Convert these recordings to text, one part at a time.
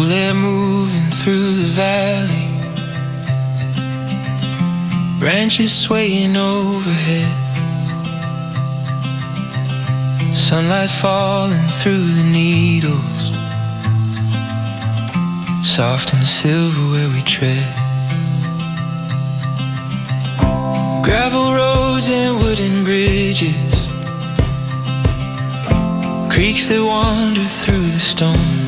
Cool air moving through the valley, branches swaying overhead, sunlight falling through the needles, soft and silver where we tread. Gravel roads and wooden bridges, creeks that wander through the stone.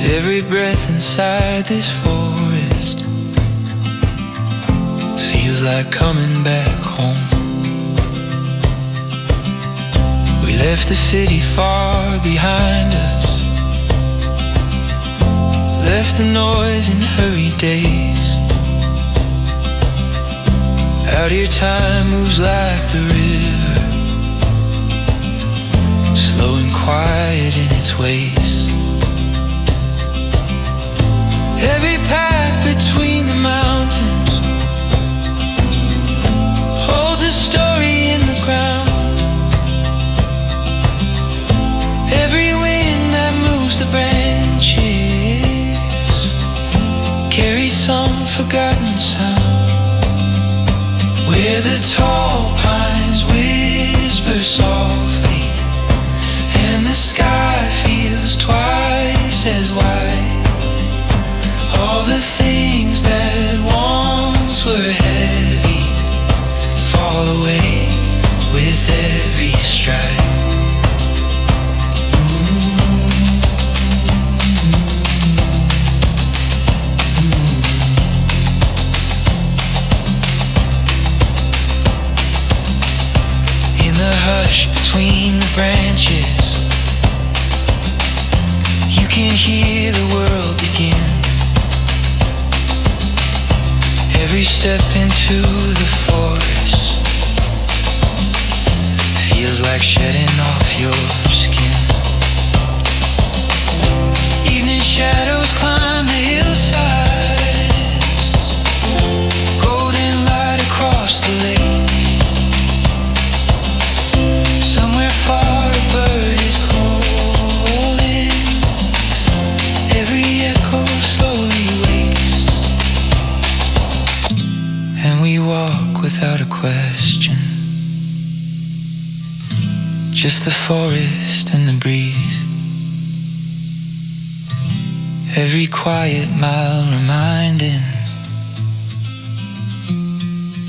Every breath inside this forest feels like coming back home. We left the city far behind us, left the noise and hurried days. Out here time moves like the river, slow and quiet in its ways. Every path between the mountains holds a story in the ground. Every wind that moves the branches carries some forgotten sound. Where the tall pines whisper softly and the sky feels twice as wide. All the things that once were heavy fall away with every stride. In the hush between the branches, you can hear the world begin. Every step into the forest feels like shedding off your skin. Evening shadows climb the hillsides, golden light across the lake. Somewhere far a bird is calling, every echo slowly wakes. And we walk without a question, just the forest and the breeze. Every quiet mile reminding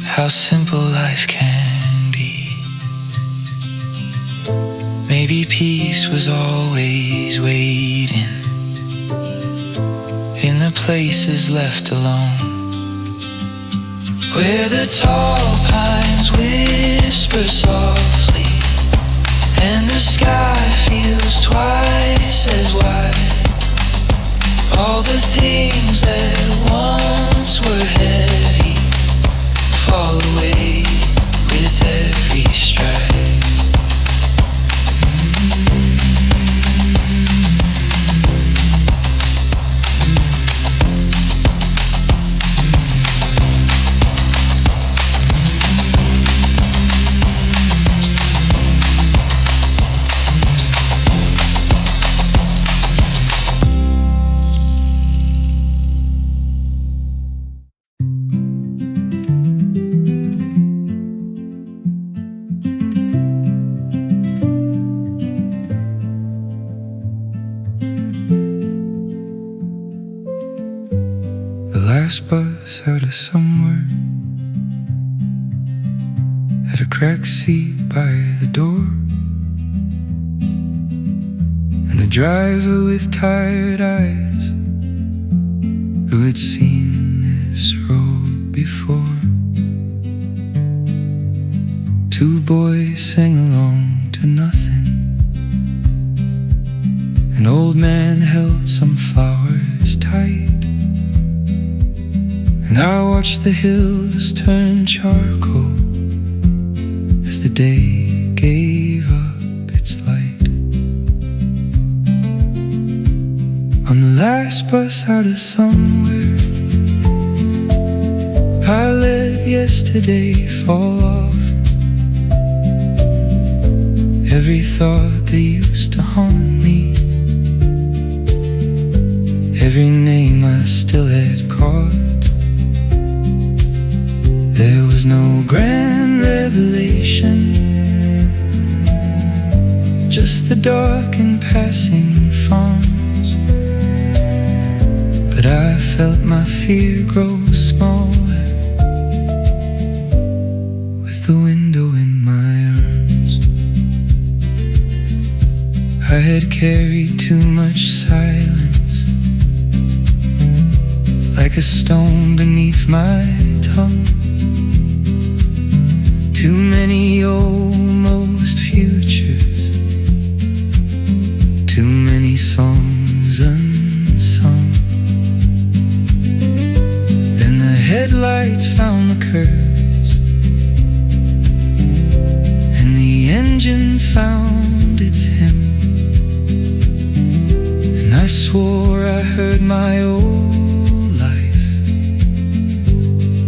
how simple life can be. Maybe peace was always waiting in the places left alone, where the tall pines whisper softly and the sky feels twice as wide. All the things that once were heavy fall away with every stride. Last bus out of somewhere, at a cracked seat by the door, and a driver with tired eyes who had seen this road before. Two boys sang along to nothing. An old man held some flowers tight, and I watched the hills turn charcoal as the day gave up its light. On the last bus out of somewhere, I let yesterday fall off. Every thought that used to haunt me every name I still had caught. There was no grand revelation, just the dark and passing farms. But I felt my fear grow smaller with the window in my arms. I had carried too much silence, like a stone beneath my tongue. Too many almost futures, too many songs unsung. Then the headlights found the curves, and the engine found its hymn. And I swore I heard my old life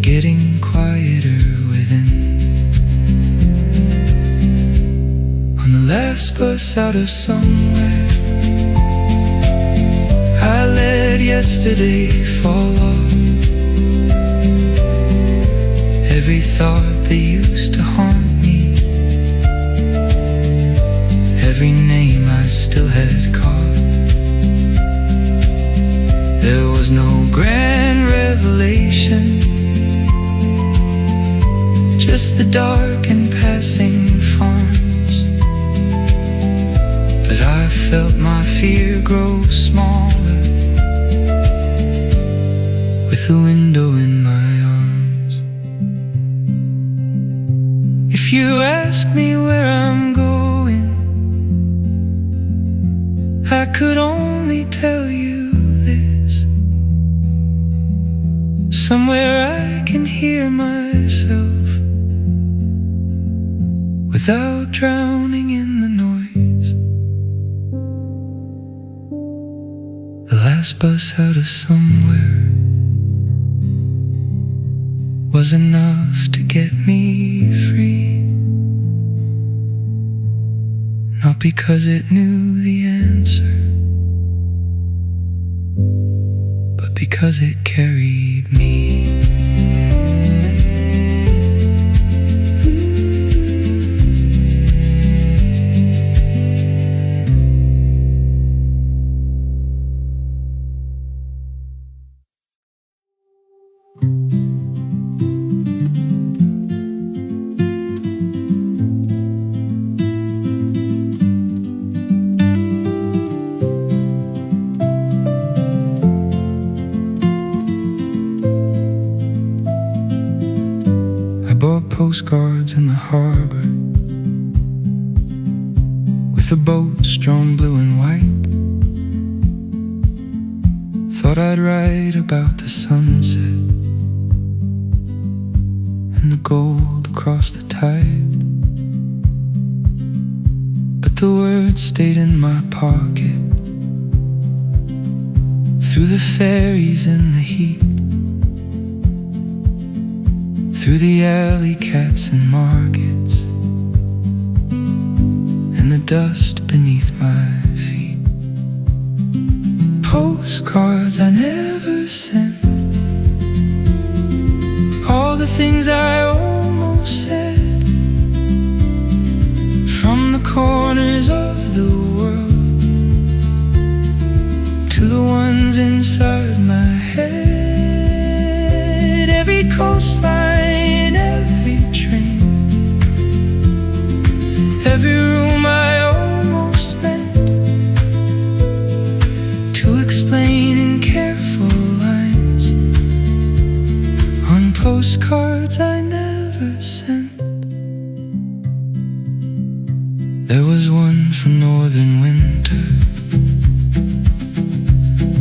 getting quieter within. On the last bus out of somewhere, I let yesterday fall off. Every thought that used to haunt me, every name I still had caught. There was no grand revelation, just the dark and passing farms. But I felt my fear grow smaller with the window in my arms. If you ask me where I'm going, I could only tell you this: somewhere I can hear myself without drowning in the noise. The last bus out of somewhere was enough to get me free, not because it knew the answer, but because it carried me. Postcards in the harbor, with the boats drawn blue and white. Thought I'd write about the sunset and the gold across the tide, but the words stayed in my pocket through the ferries and the heat, through the alley cats and markets, and the dust beneath my feet. Postcards I never sent, all the things I almost said, from the corners of the world to the ones inside my head. Every coastline, every train, every room I almost meant to explain in careful lines on postcards I never sent. There was one from northern winter,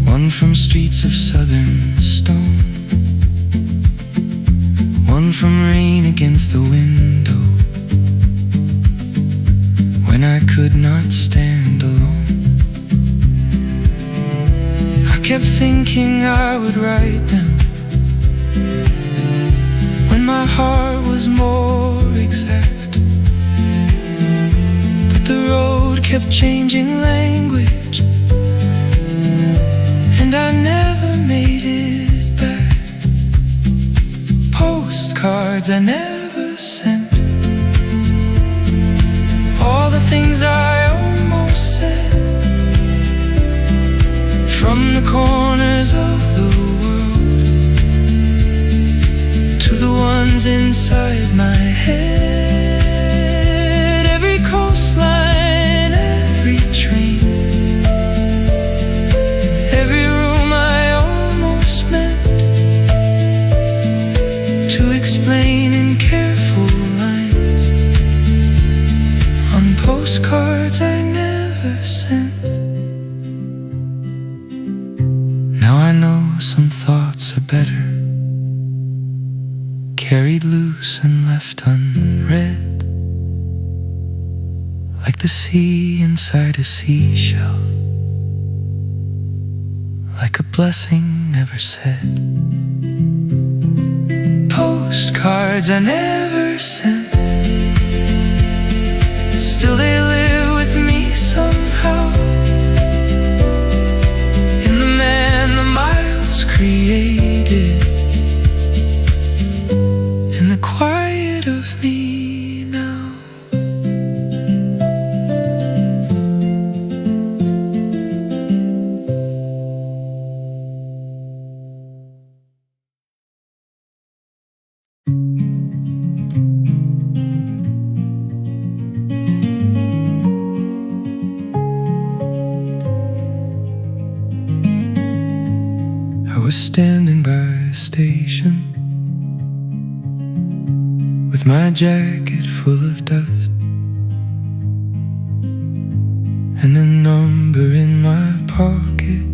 one from streets of southern stone, one from rain against the window when I could not stand alone. I kept thinking I would write them when my heart was more exact, but the road kept changing language, and I never postcards I never sent, all the things I almost said, from the corners of the world to the ones inside my head. Every coastline, every train, every room I almost meant to explain in careful lines on postcards I never sent. Now I know some thoughts are better carried loose and left unread, like the sea inside a seashell, like a blessing never said. Postcards I never sent, still they live with me somehow, in the man the miles created, in the quiet of me now. I was standing by a station with my jacket full of dust and a number in my pocket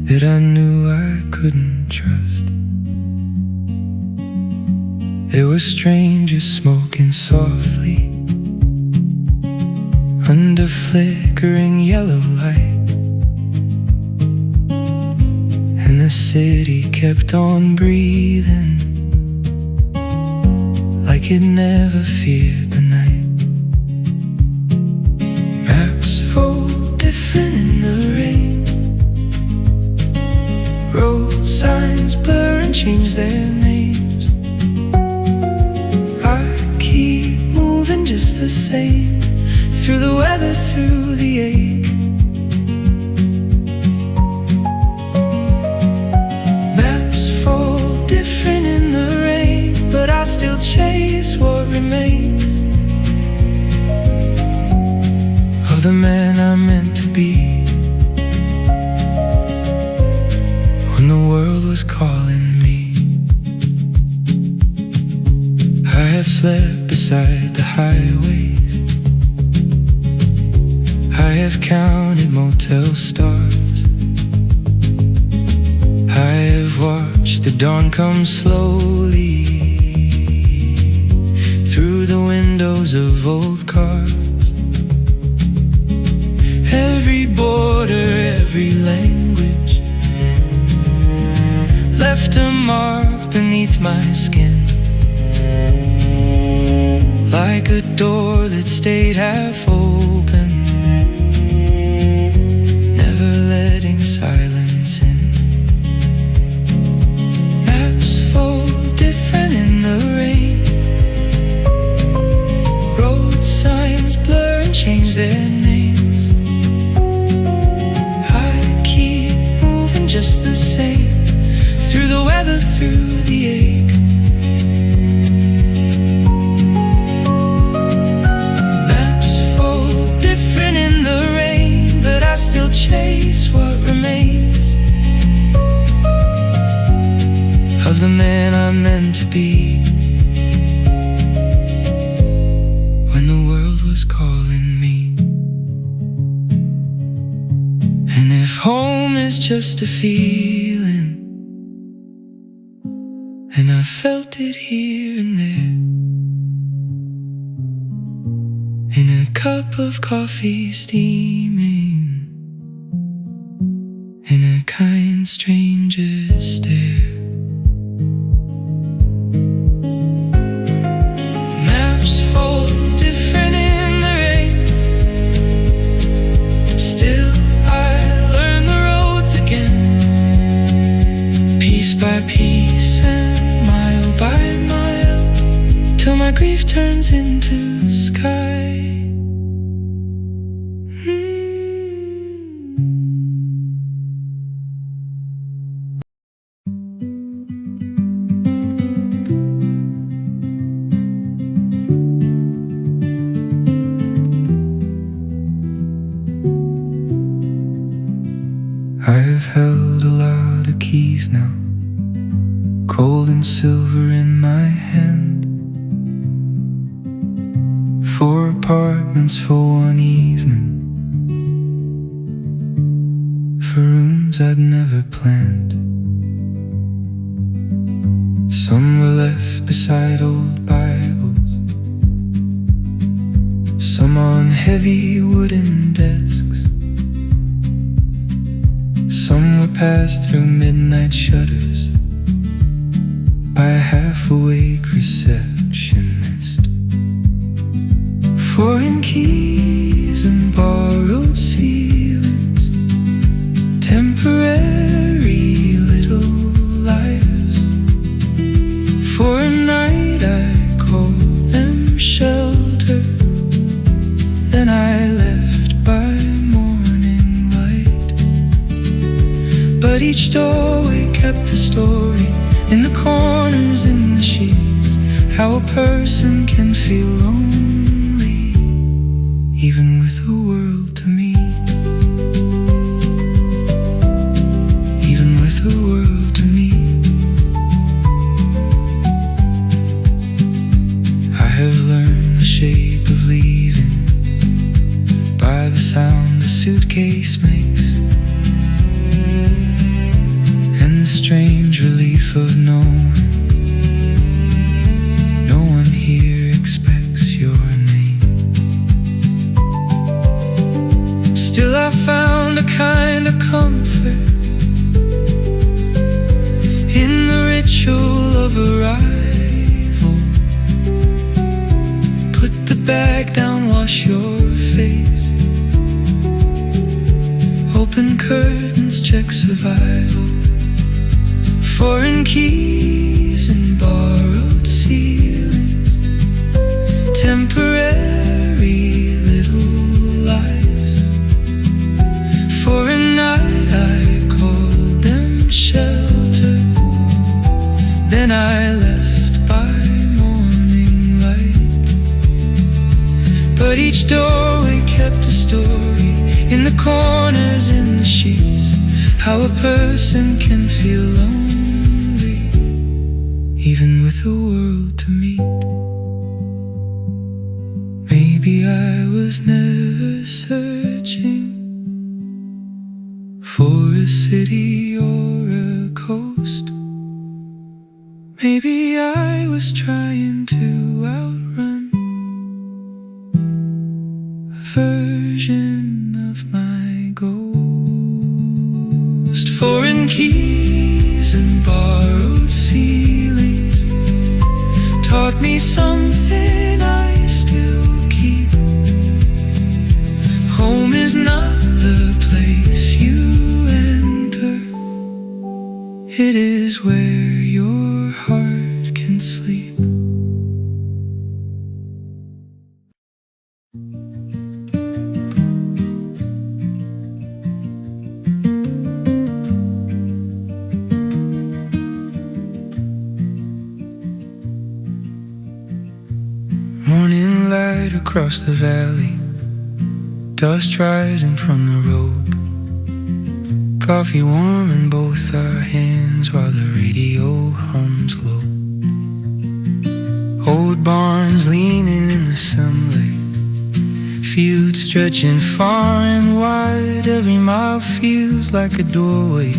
that I knew I couldn't trust. There were strangers smoking softly under flickering yellow light, and the city kept on breathing like it never feared the night. Maps fold different in the rain, road signs blur and change their names. I keep moving just the same, through the weather, through the ache. Maps fold different in the rain, but I still chase what remains of the man I meant to be when the world was calling me. I have slept beside the highways, I have counted motel stars, I have watched the dawn come slowly through the windows of old cars. Every border, every language left a mark beneath my skin, like a door that stayed half open, never letting silence in. Maps fold different in the rain, road signs blur and change their names. I keep moving just the same, through the weather, through the ache. Maps fold different in the rain, but I still chase what remains of the man I meant to be when the world was calling me. And if home is just a feeling, and I felt it here and there, in a cup of coffee steaming, in a kind stranger's stare. Maps fold different in the rain, still I learn the roads again, piece by piece, and grief turns into sky. I've held a lot of keys now, gold and silver in my hand, 4 apartments for one evening, for rooms I'd never planned. Some were left beside old Bibles, some on heavy wooden desks. Some were passed through midnight shutters by a half-awake receptionist. Foreign keys and borrowed ceilings, temporary little lives. For a night I called them shelter, then I left by morning light. But each doorway kept a story, in the corners, in the sheets, how a person can feel lonely, even with a world to meet. Even with a world to meet. I have learned the shape of leaving by the sound a suitcase makes, and the strange relief of knowing no one here expects your name. Still I found a kind of comfort in the ritual of arrival. Put the bag down, wash your face, open curtains, check survival. Foreign keys and borrowed ceilings, temporary little lives. For a night I called them shelter, then I left by morning light. But each doorway kept a story, in the corners, in the sheets, how a person can feel lonely, even with a world to meet. Maybe I was never searching for a city or a coast. Maybe I was trying to outrun a version of my ghost. Foreign keys and borrowed ceilings taught me something I still keep. Home is not the place you enter, it is where your heart can sleep. Morning light across the valley, dust rising from the road, coffee warm in both our hands while the radio hums low. Old barns leaning in the sunlight, fields stretching far and wide. Every mile feels like a doorway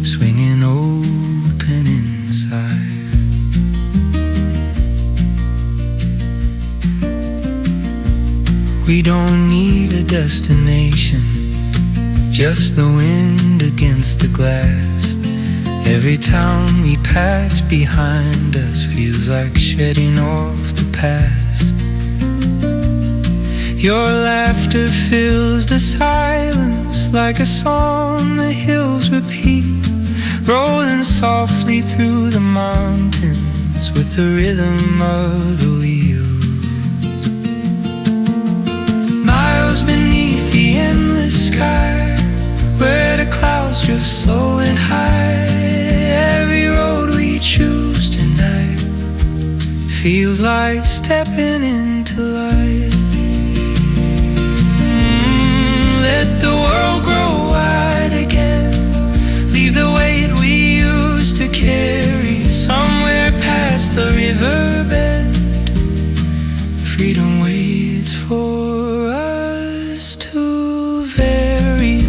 swinging open inside. We don't need a destination, just the wind against the glass. Every town we pass behind us feels like shedding off the past. Your laughter fills the silence like a song the hills repeat, rolling softly through the mountains with the rhythm of the wheel. endless sky, where the clouds drift slow and high. Every road we choose tonight feels like stepping into light. Let the world grow wide again, leave the weight we used to carry somewhere past the river bend. Freedom waits for us to vary.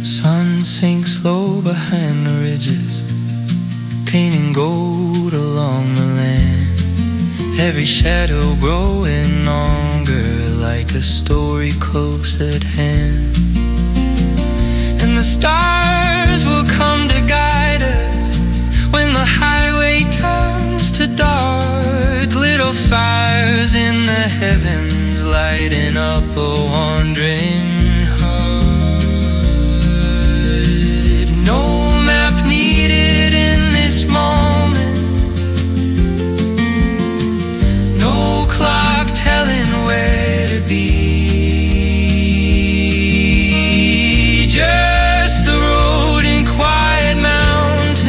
Sun sinks low behind the ridges, painting gold along the land. Every shadow growing longer, like a story close at hand. And the stars will come to guide us when the highway turns to dark. Little fires in the heavens lighting up a wandering heart. No map needed in this moment, no clock telling where to be. Just the road and quiet mountains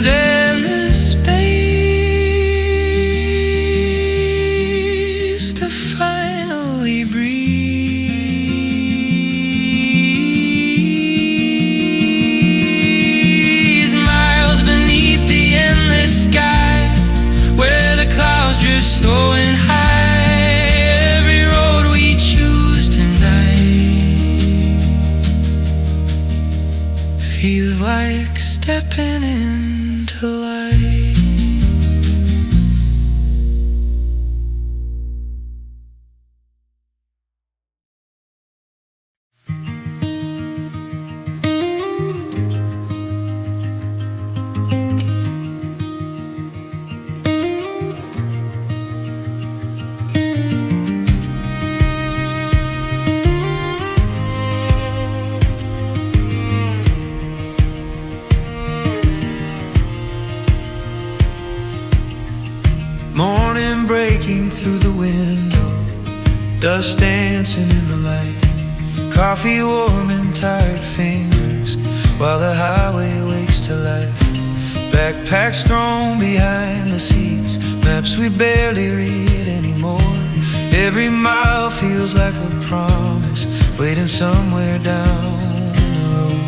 and the space to finally breathe. Miles beneath the endless sky, where the clouds drift slow and high. Every road we choose tonight feels like stepping into light. Morning breaking through the window, dust dancing in the light, coffee warming tired fingers while the highway wakes to life. Backpacks thrown behind the seats, maps we barely read anymore. Every mile feels like a promise waiting somewhere down the road.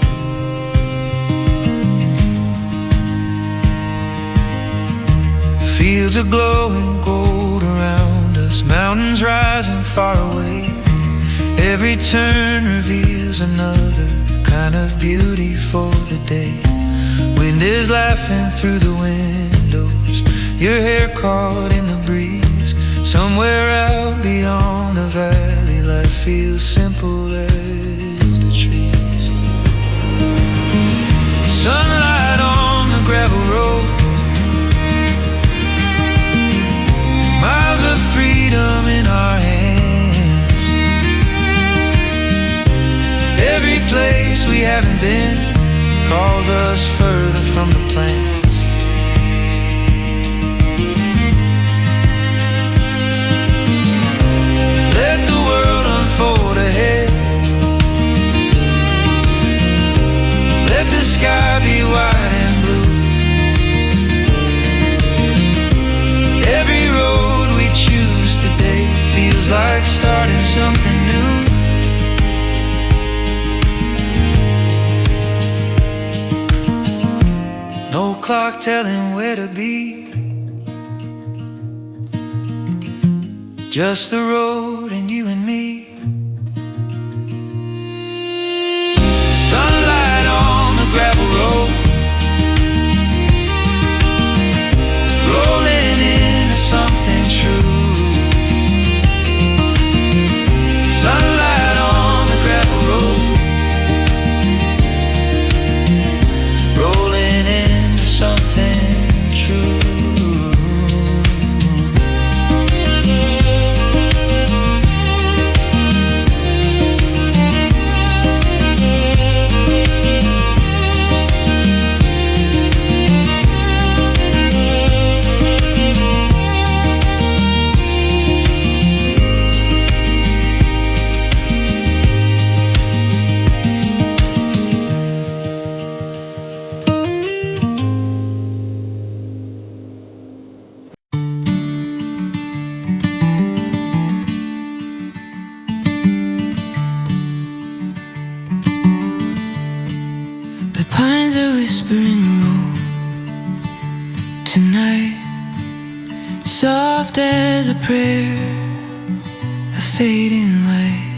Fields are glowing gold around us, mountains rising far away. Every turn reveals another kind of beauty for the day. Wind is laughing through the windows, your hair caught in the breeze. Somewhere out beyond the valley, life feels simple as the trees. Sunlight on the gravel road, miles of freedom in our hands. Every place we haven't been calls us further from the plans. Let the world unfold ahead, let the sky be white and blue. Every road we choose today feels like starting something new. No clock telling where to be, just the road and you and me. Sunlight on the gravel road, rolling into something true. Sunlight on the gravel road, rolling into something true. Soft as a prayer, a fading light.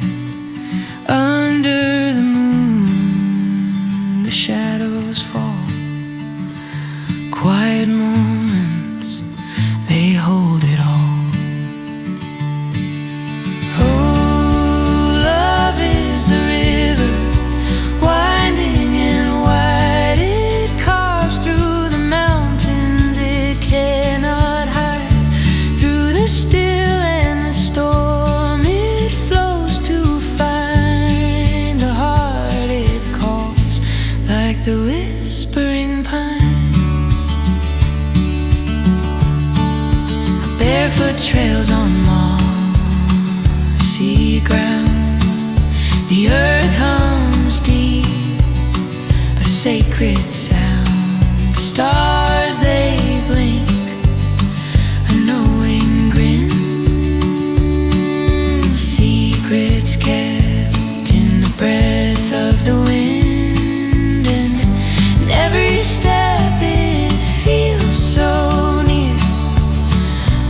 Under the moon, the shadows fall. Quiet moments, they hold it all. Oh, love is the river, winding and wide. It carves through the mountains, it cannot hide. Through the still and the storm, it flows to find the heart it calls, like the whispering pines. Barefoot trails on mossy ground, the earth hums deep, a sacred sound. The stars they blink, a knowing grin. Secrets kept in the breath of the wind, and in every step it feels so near.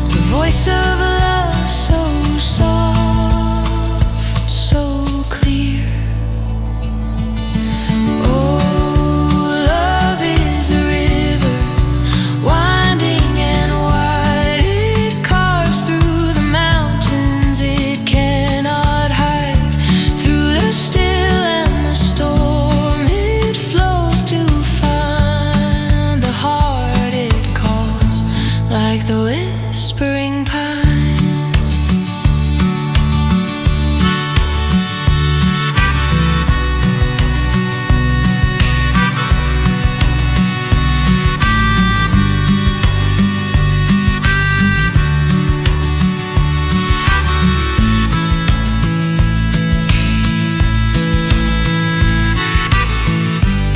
The voice of love so soft, so clear. Oh, love is a river, winding and wide. It carves through the mountains, it cannot hide. Through the still and the storm, it flows to find the heart it calls, like the whispering pines.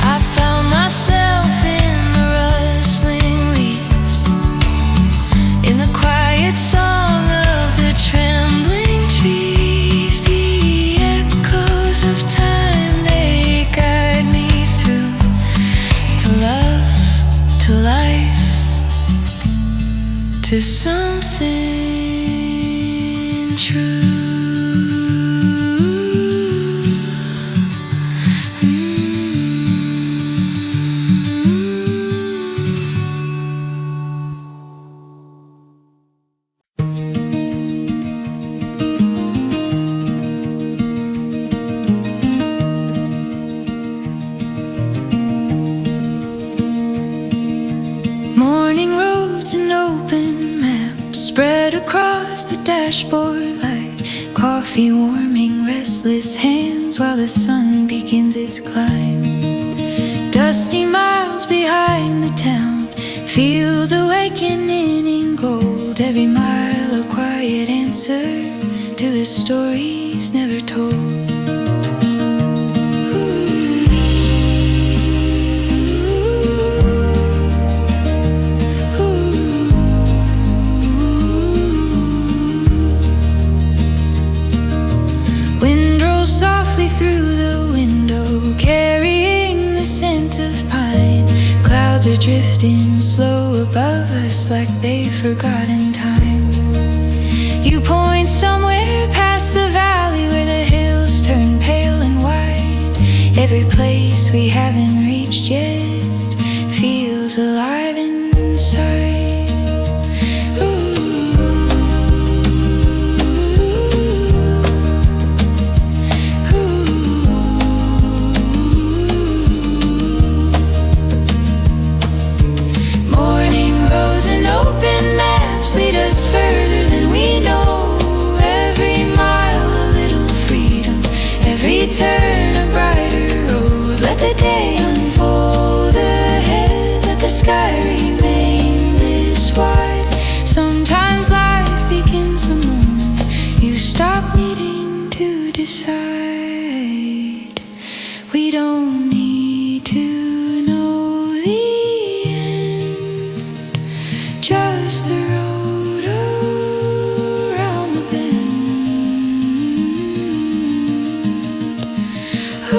I found myself in the rustling leaves, in the quiet song of the trembling trees. The echoes of time, they guide me through to love, to life, to something true. Morning roads and open maps spread across the dashboard light. Coffee warming restless hands while the sun begins its climb. Dusty miles behind the town, fields awakening in gold. Every mile a quiet answer to the stories never told. Wind rolls softly through the window, carrying the scent of pine. Clouds are drifting slow above us like they've forgotten time. You point somewhere past the valley where the hills turn pale and white. Every place we haven't reached yet feels alive inside. Open maps lead us further than we know. Every mile a little freedom, every turn a brighter road. Let the day unfold ahead, let the sky remain this wide. Sometimes life begins the moment you stop needing to decide. We don't need to know the just the road around the bend. Ooh.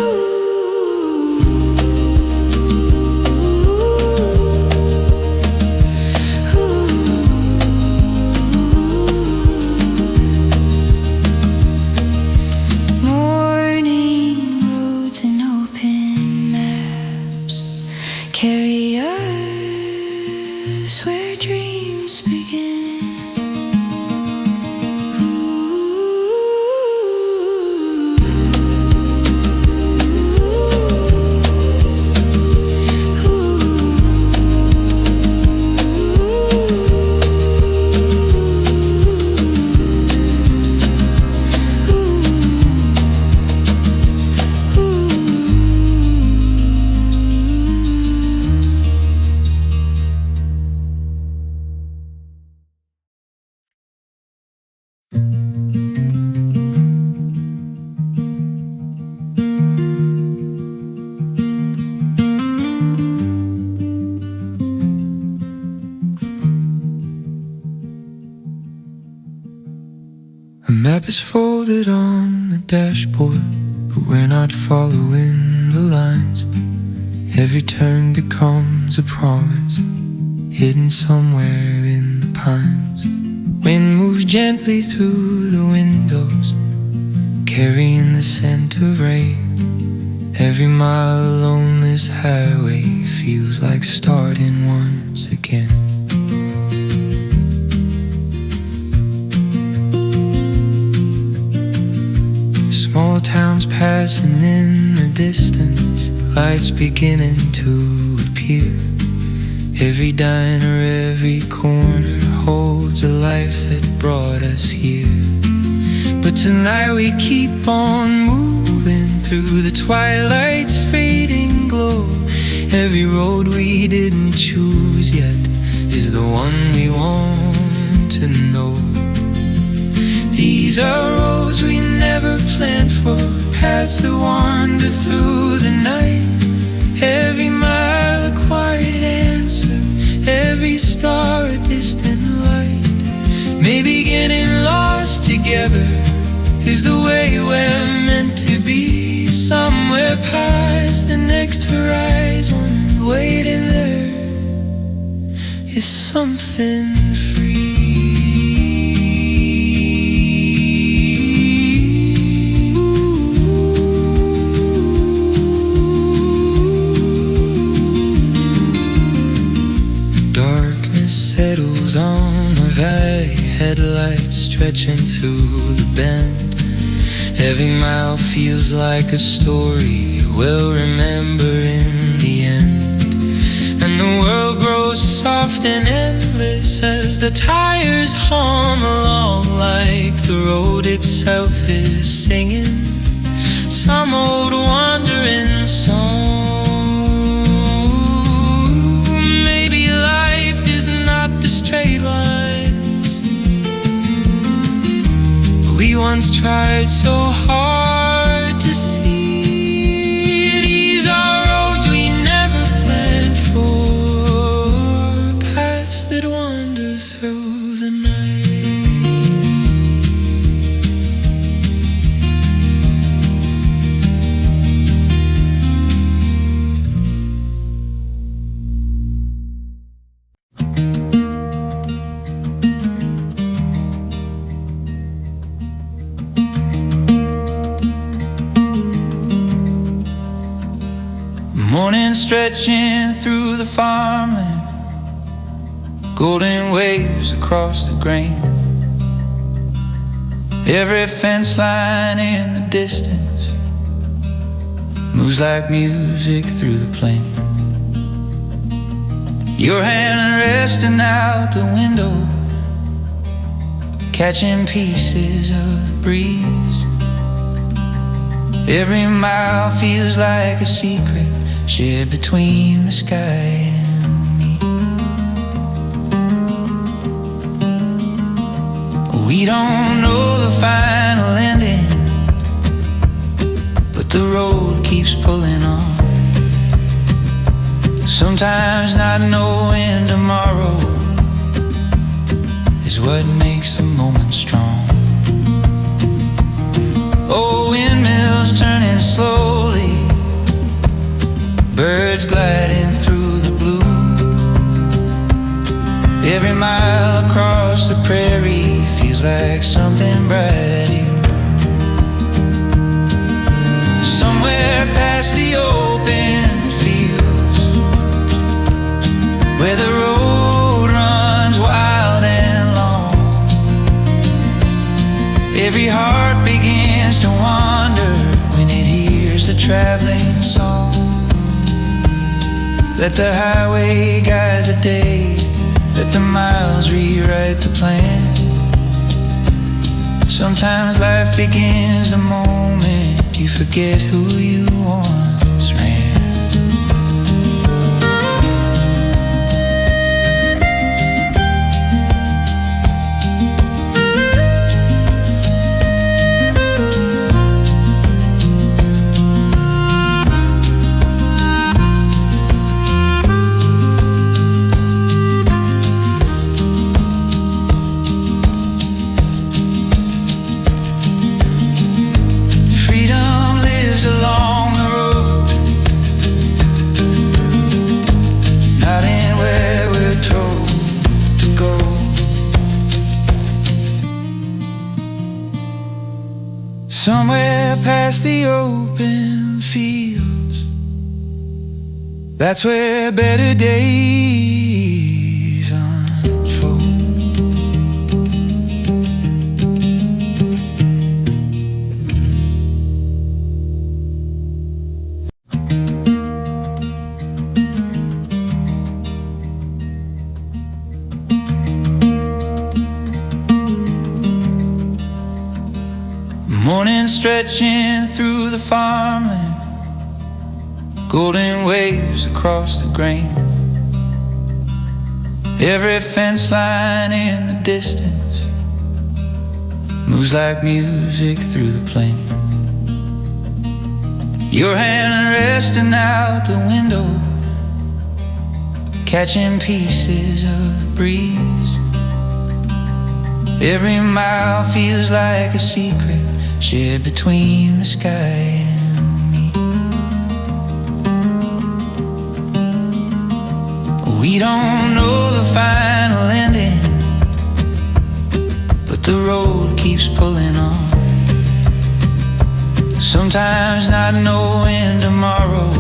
The map is folded on the dashboard, but we're not following the lines. Every turn becomes a promise, hidden somewhere in the pines. Wind moves gently through the windows, carrying the scent of rain. Every mile along this highway feels like starting once again. Small towns passing in the distance, lights beginning to appear. Every diner, every corner holds a life that brought us here. But tonight we keep on moving through the twilight's fading glow. Every road we didn't choose yet is the one we want to know. These are roads we never planned for, paths that wander through the night. Every mile a quiet answer, every star a distant light. Maybe getting lost together is the way we're meant to be. Somewhere past the next horizon, waiting there is something free. Settles on my valley, headlights stretching through the bend. Every mile feels like a story we'll remember in the end. And the world grows soft and endless as the tires hum along, like the road itself is singing some old wandering song. Straight lines. We once tried so hard to see. These are roads we never planned for, paths that wander through the night. Morning stretching through the farmland, golden waves across the grain. Every fence line in the distance moves like music through the plain. Your hand resting out the window, catching pieces of the breeze. Every mile feels like a secret shared between the sky and me. We don't know the final ending, but the road keeps pulling on. Sometimes not knowing tomorrow is what makes the moment strong. Oh, windmills turning slowly, birds gliding through the blue. Every mile across the prairie feels like something brand new. Somewhere past the open fields, where the road runs wild and long, every heart begins to wander when it hears the traveling song. Let the highway guide the day, let the miles rewrite the plan. Sometimes life begins the moment you forget who you once ran. Somewhere past the open fields, that's where better days unfold. Morning stretching through the farmland, golden waves across the grain. Every fence line in the distance moves like music through the plain. Your hand resting out the window, catching pieces of the breeze. Every mile feels like a secret shared between the sky and me. We don't know the final ending, but the road keeps pulling on. Sometimes not knowing tomorrow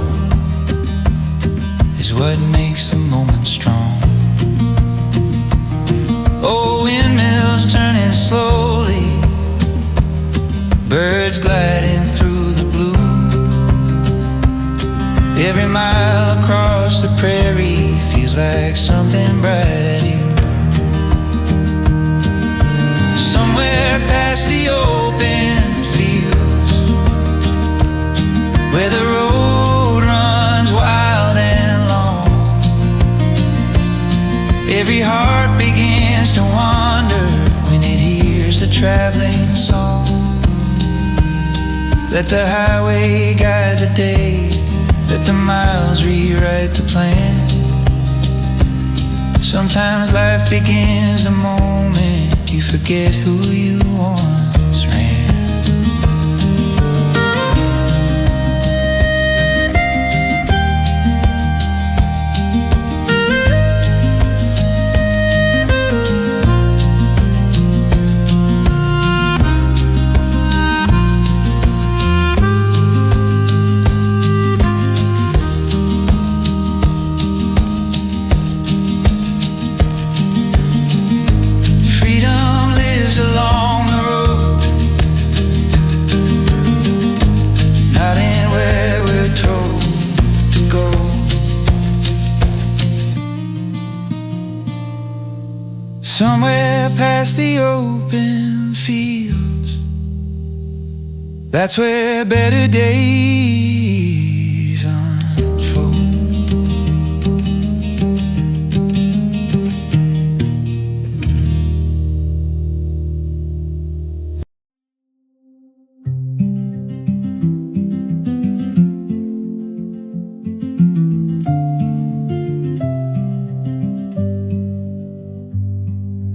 is what makes the moment strong. Oh, windmills turning slowly, birds gliding through the blue. Every mile across the prairie feels like something bright new. Somewhere past the open fields, where the road runs wild and long, every heart begins to wander when it hears the traveling song. Let the highway guide the day, let the miles rewrite the plan. Sometimes life begins the moment you forget who you once ran. Along the road, not in where we're told to go. Somewhere past the open fields, that's where better days unfold.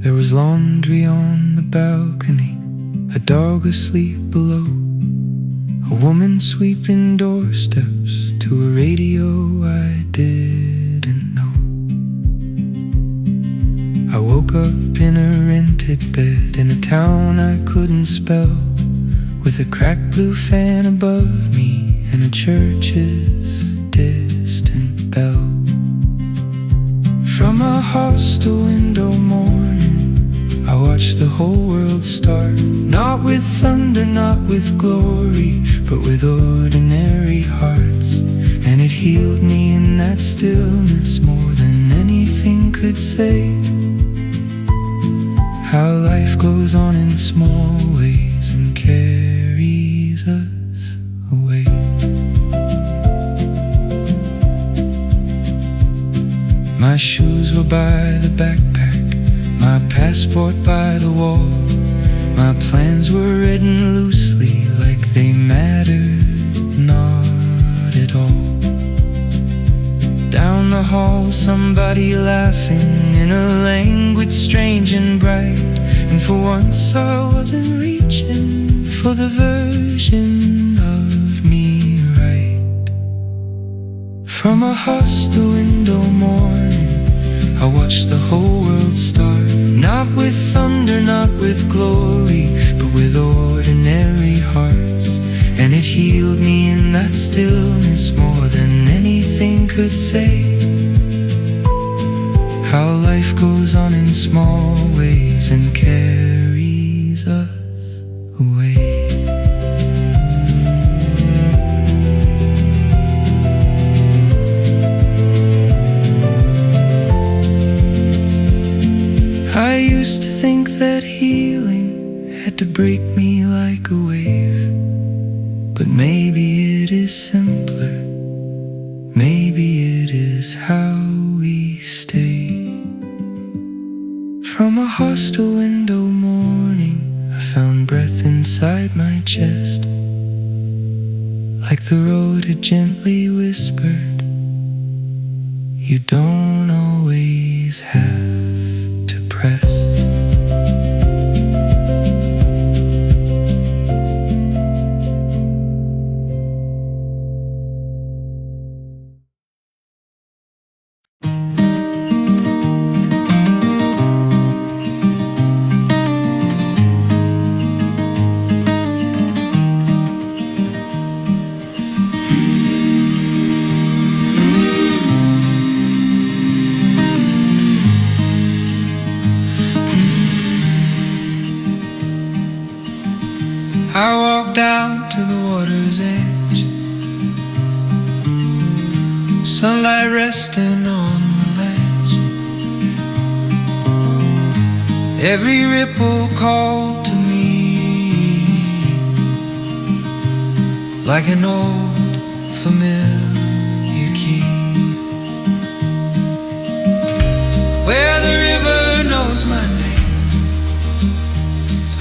There was laundry on the balcony, a dog asleep below, a woman sweeping doorsteps to a radio I didn't know. I woke up in a rented bed in a town I couldn't spell, with a cracked blue fan above me and a church's distant bell. From a hostel window morning, I watched the whole world start, not with thunder, not with glory, but with ordinary hearts. And it healed me in that stillness more than anything could say. How life goes on in small ways and carries us away. My shoes were by the backpack, my passport by the wall. My plans were written loosely, like they mattered not at all. Down the hall, somebody laughing in a language strange and bright. And for once I wasn't reaching for the version of me right. From a hostel window morning, I watched the whole world start, not with thunder, not with glory, but with ordinary hearts. and it healed me in that stillness more than anything could say. How life goes on in small ways and carries us away. I used to think that healing had to break me like a wave, but maybe it is simpler. Maybe it is how we stay. From a hostel window morning, I found breath inside my chest, like the road had gently whispered, you don't always have to press. I walked down to the water's edge, sunlight resting on the ledge. Every ripple called to me, like an old familiar key. Where the river knows my name,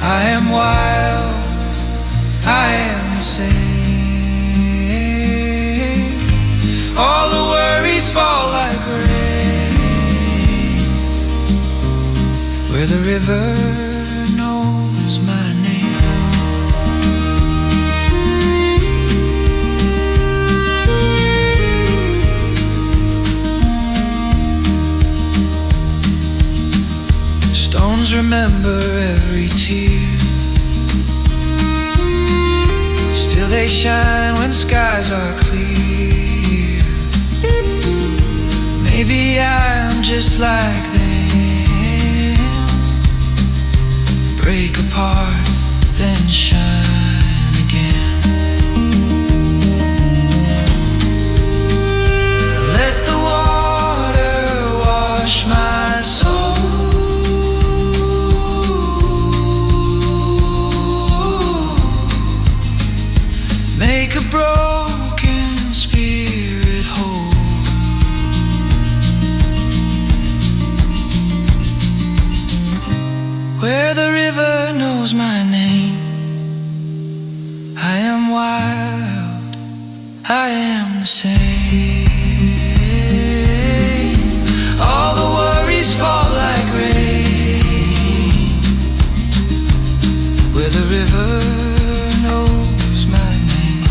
I am wild, I am the same. All the worries fall like rain, where the river knows my name. Stones remember every tear, still they shine when skies are clear. Maybe I'm just like them, break apart, then shine again. Let the water wash my soul, make a broken spirit whole. Where the river knows my name, I am wild, I am the same. All the worries fall like rain, where the river knows my name.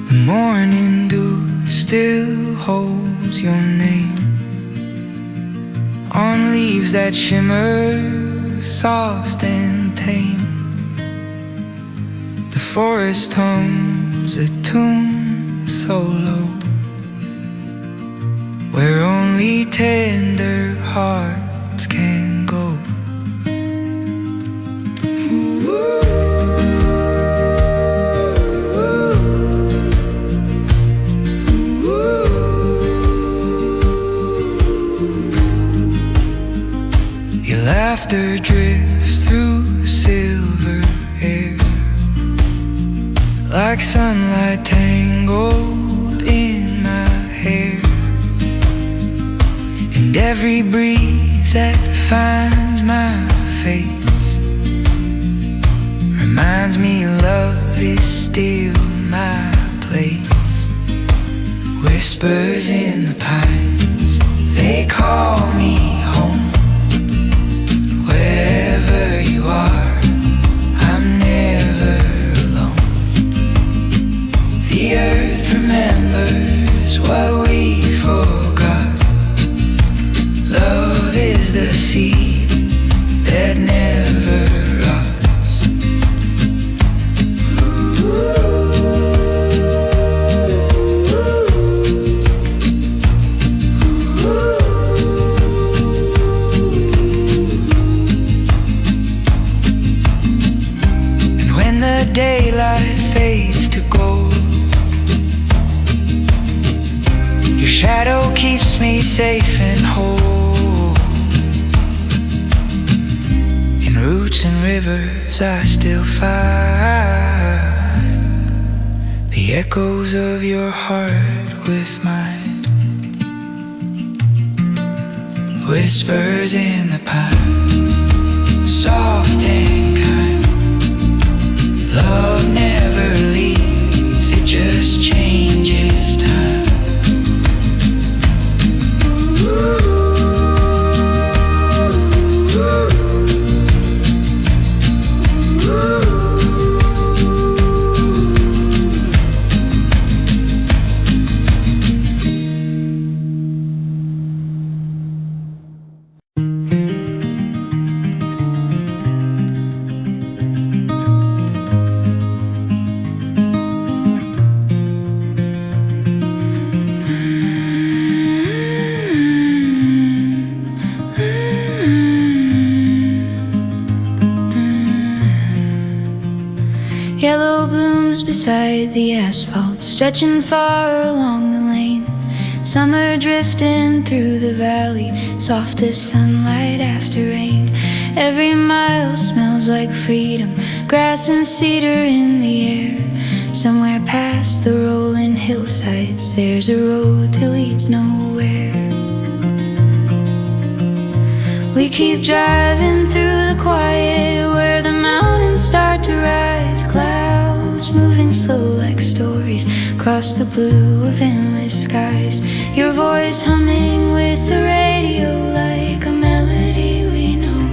The morning dew still holds your name on leaves that shimmer soft and tame. The forest hums a tune so low, where only tender hearts can go. Your laughter drifts through silver air, like sunlight tangled in my hair. And every breeze breeze that finds my face reminds me love is still my place. Whispers in the pines, they call me home. Wherever you are, I'm never alone. The earth remembers what we forgot. Love is the seed that never rots. And when the daylight fades to gold, your shadow keeps me safe and whole. In roots and rivers I still find the echoes of your heart with mine. Whispers in the pine, soft and kind. Love never leaves, it just changes time. Yellow blooms beside the asphalt, stretching far along the lane. Summer drifting through the valley, soft as sunlight after rain. Every mile smells like freedom, grass and cedar in the air. Somewhere past the rolling hillsides, there's a road that leads nowhere. We keep driving through the quiet, where the mountains start to rise. Clouds moving slow like stories across the blue of endless skies. Your voice humming with the radio like a melody we know.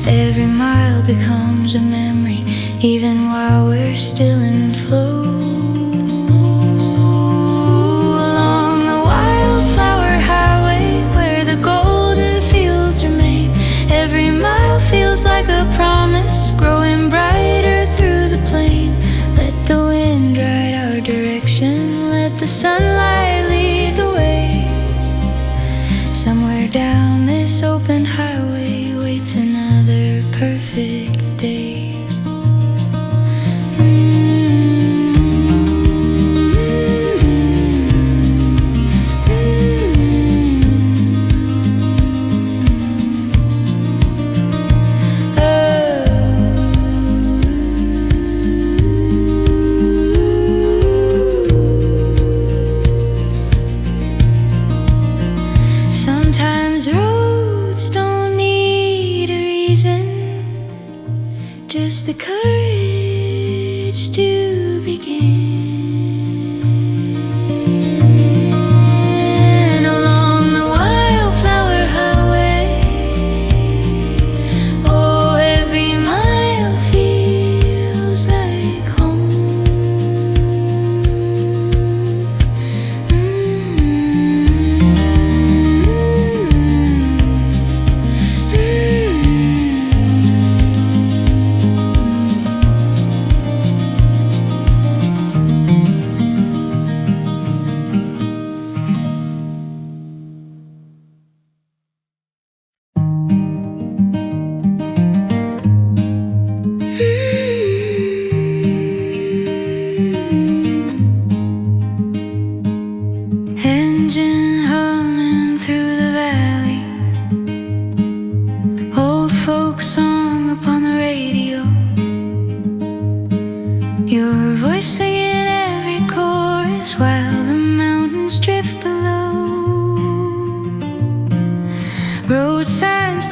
Every mile becomes a memory, even while we're still in flow. Along the Wildflower highway, where the golden fields remain. Every mile feels like a promise, growing brighter through the plain. Let the wind ride our direction, let the sunlight lead the way. Somewhere down this open highway waits another perfect day. Sometimes roads don't need a reason, just the courage to begin. Along the Wildflower highway, oh, every mile feels like home. Engine humming through the valley, old folk song upon the radio. Your voice singing every chorus while the mountains drift below. Road signs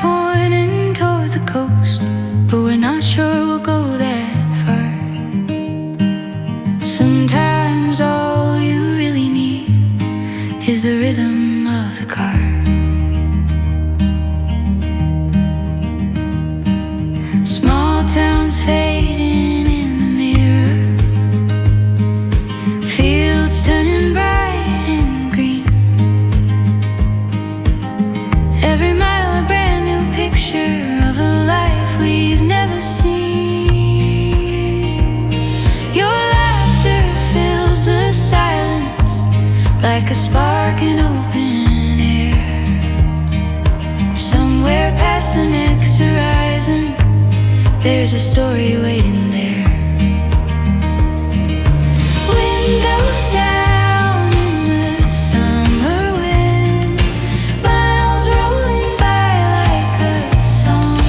is the rhythm of the car. Small towns fading in the mirror, fields turning bright and green. Every mile a brand new picture of a life we've never seen. Your laughter fills the silence like a spark in open air. Somewhere past the next horizon, there's a story waiting there. Windows down in the summer wind, miles rolling by like a song.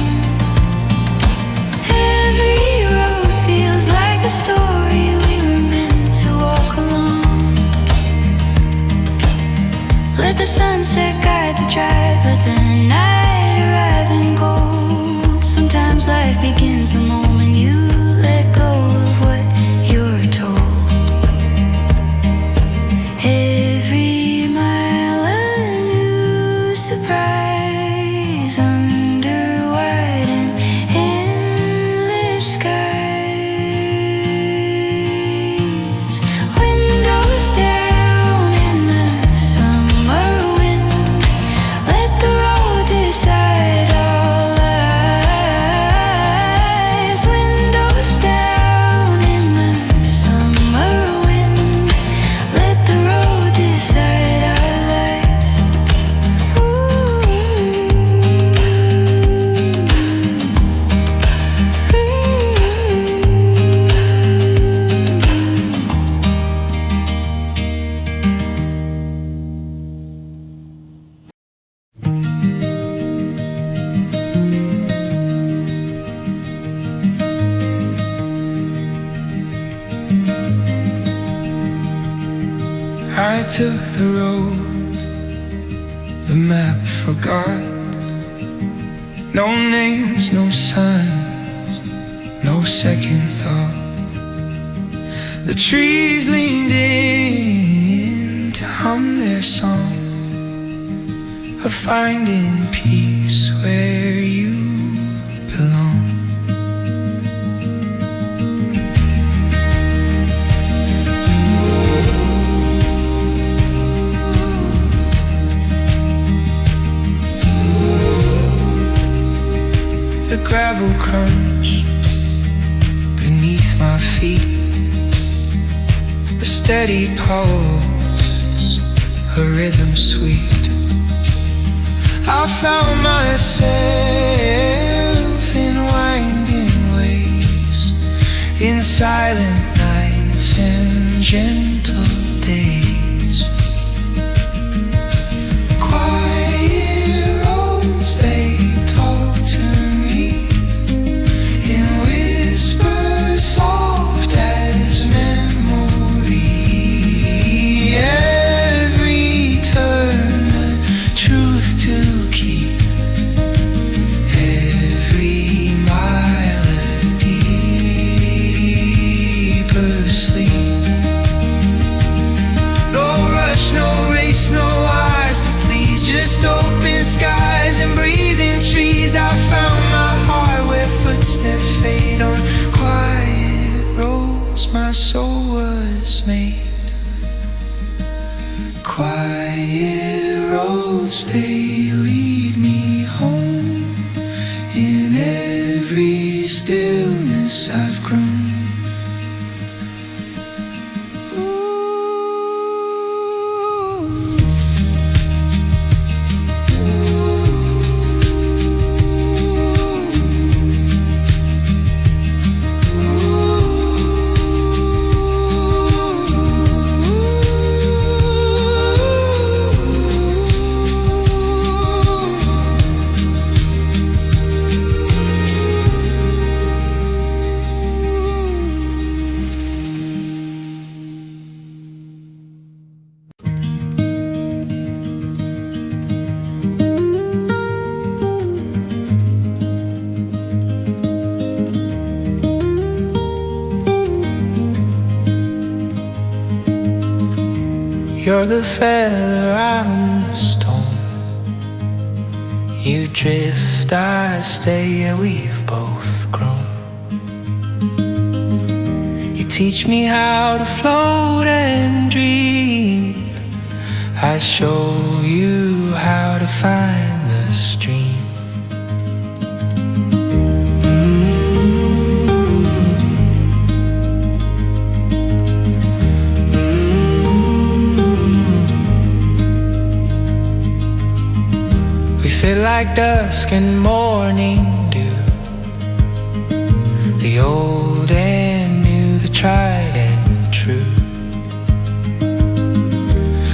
Every road feels like a story we were meant to walk along. Let the sunset guide the drive, let the night arrive in gold. Sometimes life begins the moment you let go of what you're told. Every mile a new surprise under wide and endless skies. Windows down in the summer wind, let the road decide our lives. Windows down in the summer wind, let the road decide our lives. I took the road the map forgot. No names, no signs, no second thought. The trees leaned in to hum their song of finding peace where you belong. The gravel crunch beneath my feet, a steady pulse, a rhythm sweet. I found myself in winding ways, in silent nights and gentle days. Quiet roads, they talk to me in whispers soft as memory. Every turn a truth to keep, every mile a deeper sleep. No rush, no race, no eyes to please, just open skies and breathing trees. I found my heart where footsteps fade on quiet roads my soul was made. Quiet roads, they lead me home. In every stillness I've grown. You're the feather, I'm the stone. You drift, I stay, and we've both grown. You teach me how to float and dream. I show you how to find the stream. Fit like dusk and morning dew, the old and new, the tried and true.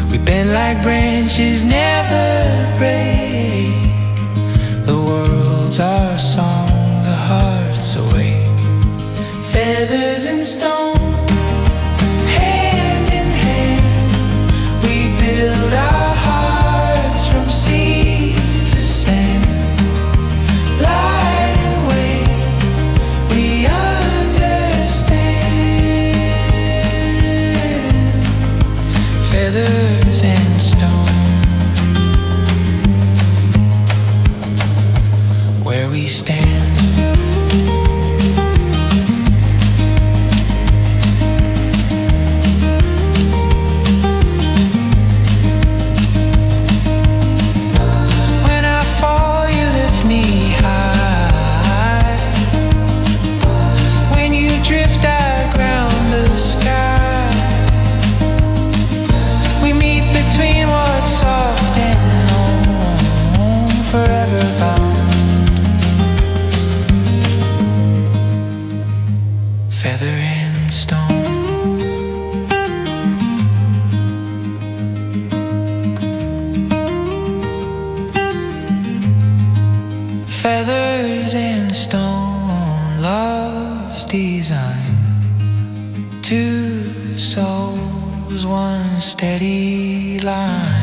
We bend like branches, never break. The world's our song, the heart's awake. Feathers and stone, hand in hand, we build our hearts from sea. Light and weight, we understand. Feathers and stone, where we stand. Feathers and stone, love's design. Two souls, one steady line.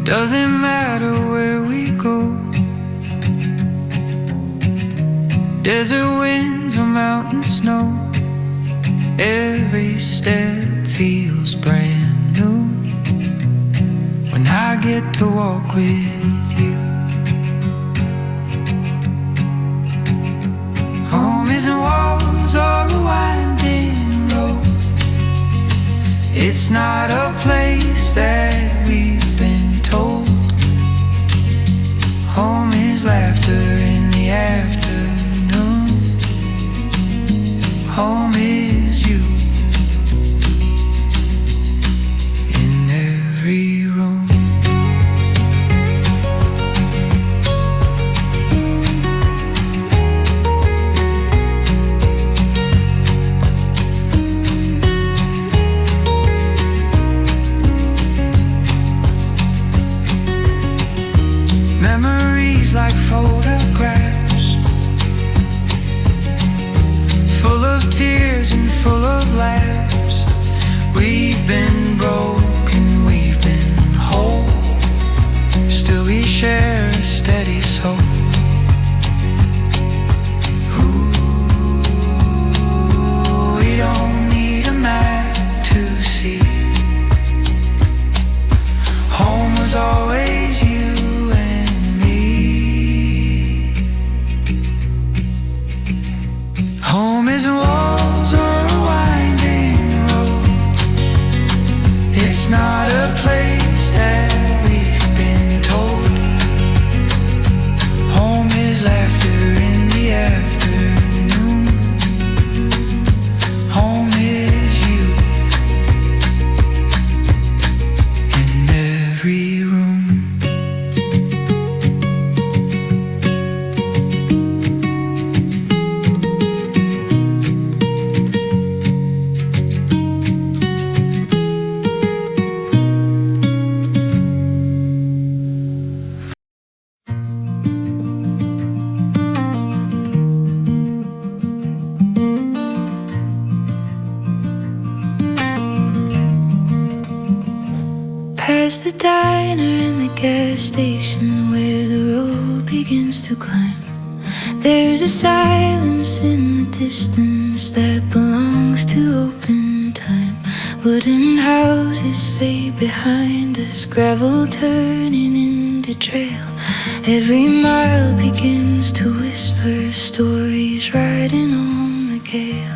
Doesn't matter where we go, desert winds or mountain snow, every step feels brand new when I get to walk with you. Home isn't walls or a winding road. It's not a place that we've been told. Home is laughter in the afternoon. Home is you in every room. past the diner and the gas station where the road begins to climb. There's a silence in the distance that belongs to open time. Wooden houses fade behind us, gravel turning into trail. Every mile begins to whisper stories riding on the gale.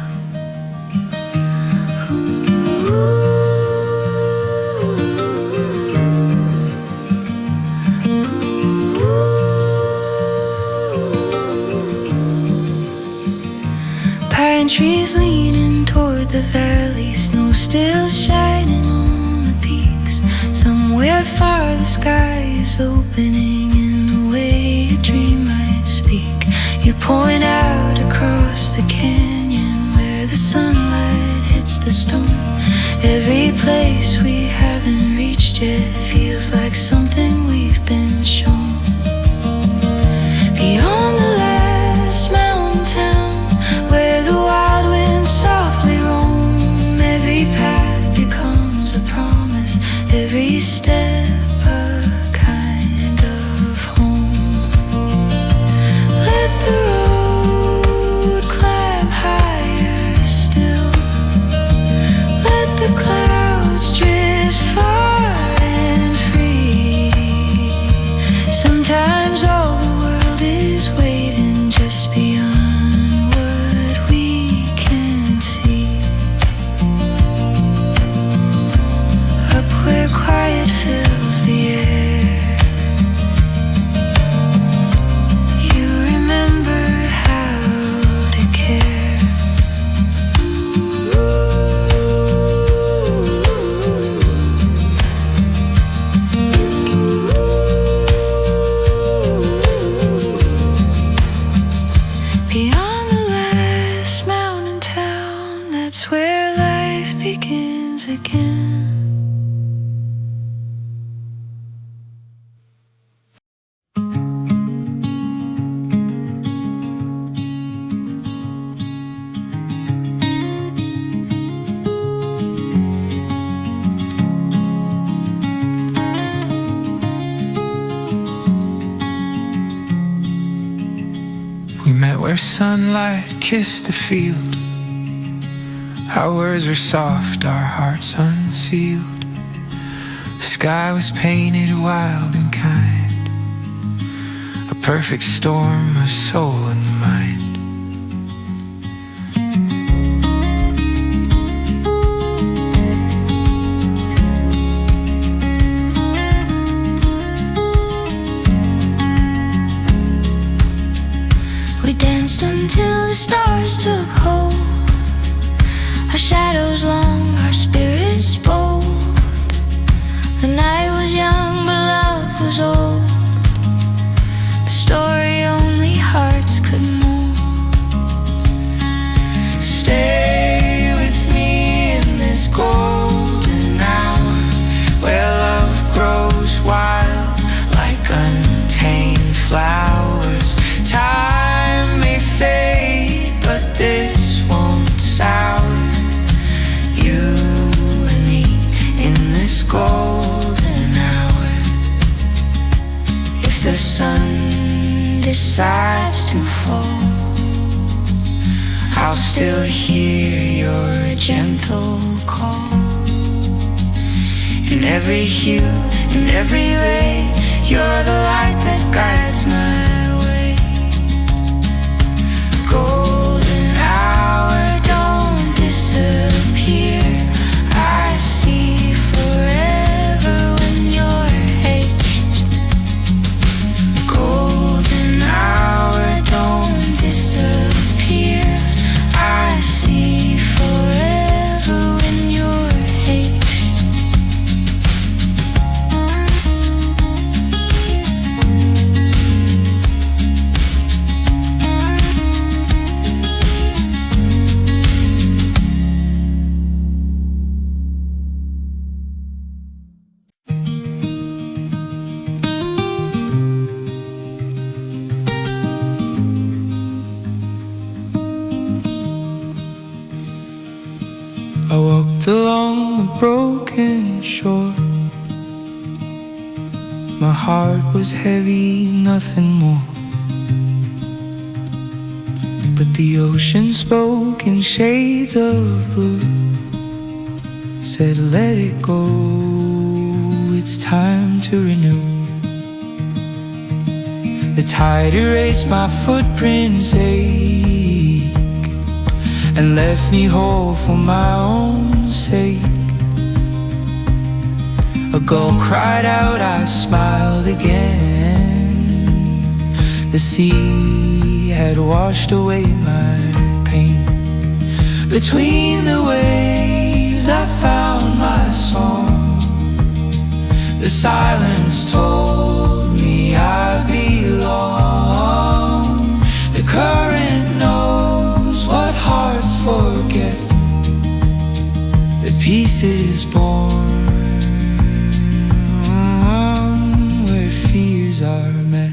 Pine trees leaning toward the valley, snow still shining on the peaks. Somewhere far the sky is opening in the way a dream might speak. You point out across the canyon where the sunlight hits the stone. Every place we haven't reached yet feels like something we've been shown. Beyond the last mountain town where the wild winds softly roam, every path becomes a promise, every step a kind of home. Let the road climb higher still, let the clouds drift far and free. Sometimes all the world is waiting just beyond what we can see. Up where quiet fills the air, you remember how to care. Beyond the last mountain town, that's where life begins again. We met where sunlight kissed the field. Our words were soft, our hearts unsealed. The sky was painted wild and kind, a perfect storm of soul and mind. We danced until the stars took hold, our shadows long, our spirits bold. The night was young but love was old, the story only hearts could mold. Stay with me in this golden hour where love grows wild like untamed flowers. Time may fade, but this won't sour you and me in this golden hour. If the sun decides to fall, I'll still hear your gentle call. In every hue, in every ray, you're the light that guides my way. Golden hour, don't disappear. I see forever when you're aged. Golden hour, don't disappear. I see forever when you're aged. I walked along the broken shore, My heart was heavy, nothing more. But the ocean spoke in shades of blue, said let it go, it's time to renew. The tide erased my footprints ache and left me whole for my own sake. A gull cried out, I smiled again. The sea had washed away my pain. Between the waves I found my song. The silence told me I belong. The current knows what hearts forget. The peace is born where fears are met.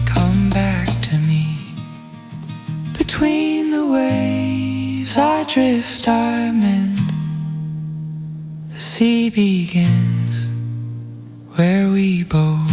Come back to me. Between the waves I drift, I mend. The sea begins where we both